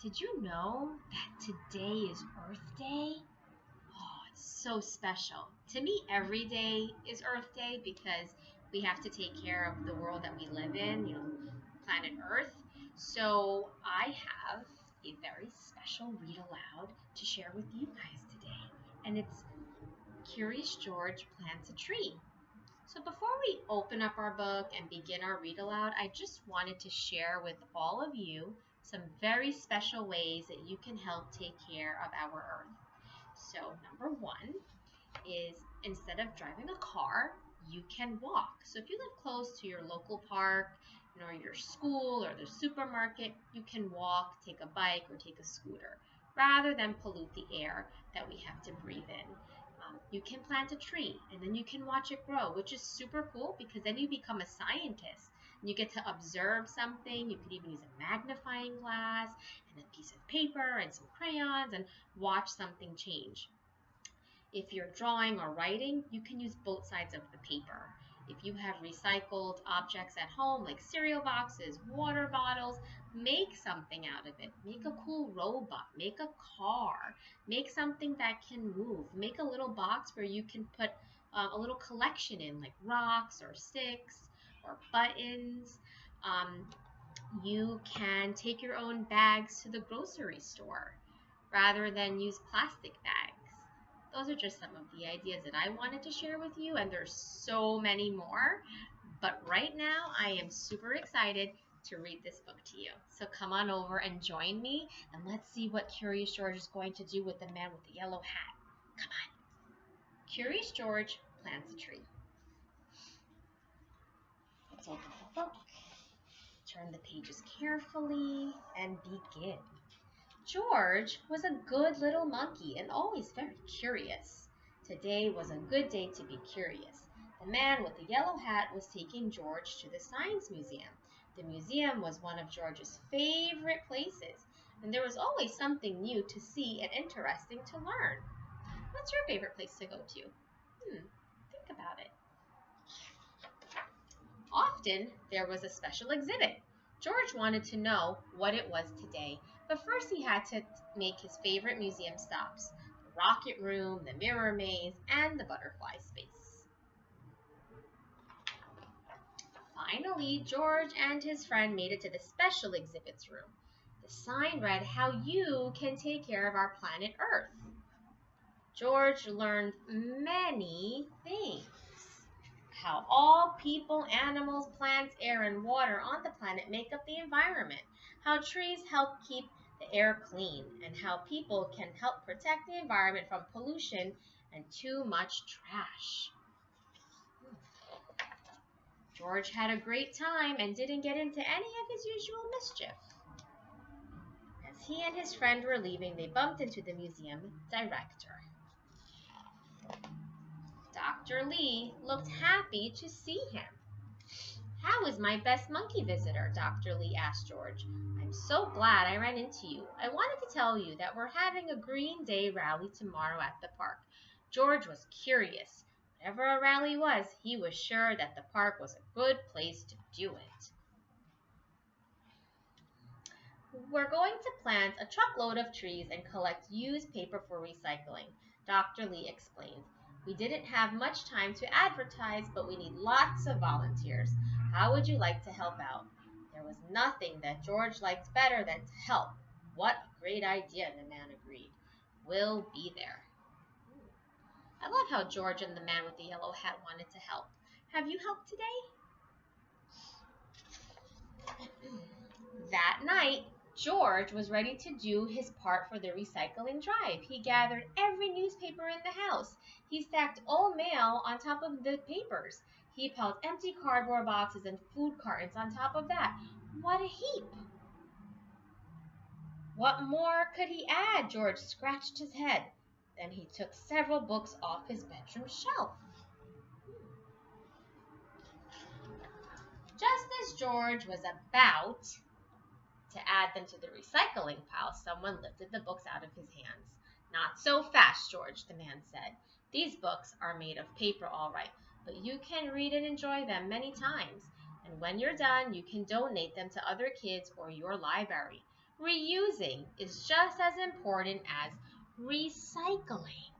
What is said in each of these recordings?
Did you know that today is Earth Day? Oh, it's so special. To me, every day is Earth Day because we have to take care of the world that we live in, planet Earth. So I have a very special read aloud to share with you guys today. And it's Curious George Plants a Tree. So before we open up our book and begin our read aloud, I just wanted to share with all of you some very special ways that you can help take care of our Earth. So number one is instead of driving a car, you can walk. So if you live close to your local park, or your school or the supermarket, you can walk, take a bike, or take a scooter rather than pollute the air that we have to breathe in. You can plant a tree and then you can watch it grow, which is super cool because then you become a scientist. And you get to observe something. You could even use a magnifying glass and a piece of paper and some crayons and watch something change. If you're drawing or writing, you can use both sides of the paper. If you have recycled objects at home, like cereal boxes, water bottles, make something out of it. Make a cool robot, make a car, make something that can move. Make a little box where you can put a little collection in, like rocks or sticks or buttons. Um, you can take your own bags to the grocery store rather than use plastic bags. Those are just some of the ideas that I wanted to share with you, and there's so many more. But right now, I am super excited to read this book to you. So come on over and join me, and let's see what Curious George is going to do with the man with the yellow hat. Come on. Curious George plants a tree. Let's open the book, turn the pages carefully, and begin. George was a good little monkey and always very curious. Today was a good day to be curious. The man with the yellow hat was taking George to the Science Museum. The museum was one of George's favorite places, and there was always something new to see and interesting to learn. What's your favorite place to go to? Think about it. Often there was a special exhibit. George wanted to know what it was today, but first he had to make his favorite museum stops: the rocket room, the mirror maze, and the butterfly space. Finally, George and his friend made it to the special exhibits room. The sign read how you can take care of our planet Earth. George learned many things: how all people, animals, plants, air, and water on the planet make up the environment, how trees help keep the air clean, and how people can help protect the environment from pollution and too much trash. George had a great time and didn't get into any of his usual mischief. As he and his friend were leaving, they bumped into the museum director. Dr. Lee looked happy to see him. "How is my best monkey visitor?" Dr. Lee asked George. "I'm so glad I ran into you. I wanted to tell you that we're having a Green Day rally tomorrow at the park." George was curious. Whatever a rally was, he was sure that the park was a good place to do it. "We're going to plant a truckload of trees and collect used paper for recycling," Dr. Lee explained. "We didn't have much time to advertise, but we need lots of volunteers. How would you like to help out?" There was nothing that George liked better than to help. "What a great idea," the man agreed. "We'll be there." I love how George and the man with the yellow hat wanted to help. Have you helped today? That night, George was ready to do his part for the recycling drive. He gathered every newspaper in the house. He stacked old mail on top of the papers. He piled empty cardboard boxes and food cartons on top of that. What a heap! What more could he add? George scratched his head. Then he took several books off his bedroom shelf. Just as George was about to add them to the recycling pile, someone lifted the books out of his hands. "Not so fast, George," the man said. "These books are made of paper, all right, but you can read and enjoy them many times. And when you're done, you can donate them to other kids or your library. Reusing is just as important as recycling.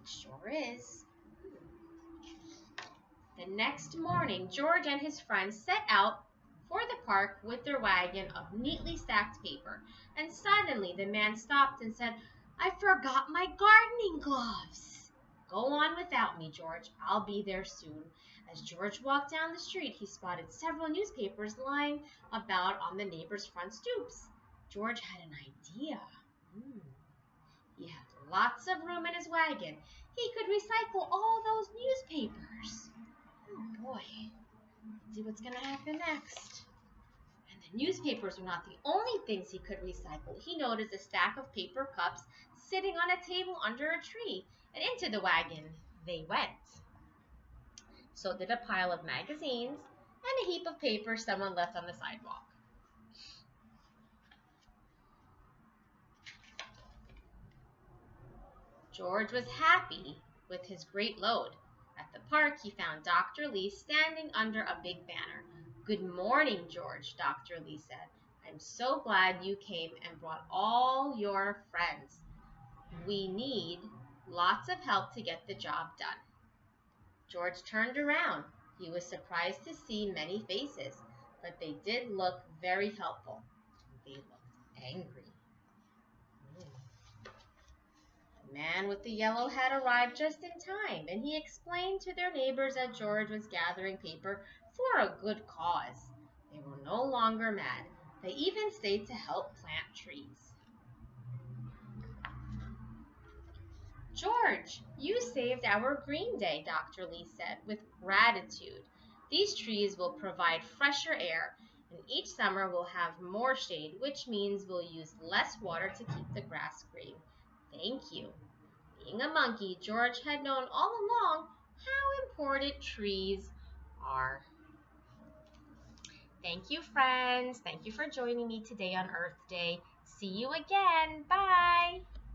It sure is. The next morning, George and his friends set out for the park with their wagon of neatly stacked paper. And suddenly the man stopped and said, "I forgot my gardening gloves." "Go on without me, George. I'll be there soon." As George walked down the street, he spotted several newspapers lying about on the neighbors' front stoops. George had an idea. He had lots of room in his wagon. He could recycle all those newspapers. Oh boy, let's see what's going to happen next. And the newspapers were not the only things he could recycle. He noticed a stack of paper cups sitting on a table under a tree, and into the wagon they went. So did a pile of magazines and a heap of paper someone left on the sidewalk. George was happy with his great load. At the park, he found Dr. Lee standing under a big banner. "Good morning, George," Dr. Lee said. "I'm so glad you came and brought all your friends. We need lots of help to get the job done." George turned around. He was surprised to see many faces, but they did look very helpful. They looked angry. The man with the yellow hat arrived just in time, and he explained to their neighbors that George was gathering paper for a good cause. They were no longer mad. They even stayed to help plant trees. "George, you saved our green day," Dr. Lee said with gratitude. "These trees will provide fresher air, and each summer we'll have more shade, which means we'll use less water to keep the grass green. Thank you." Being a monkey, George had known all along how important trees are. Thank you, friends. Thank you for joining me today on Earth Day. See you again. Bye.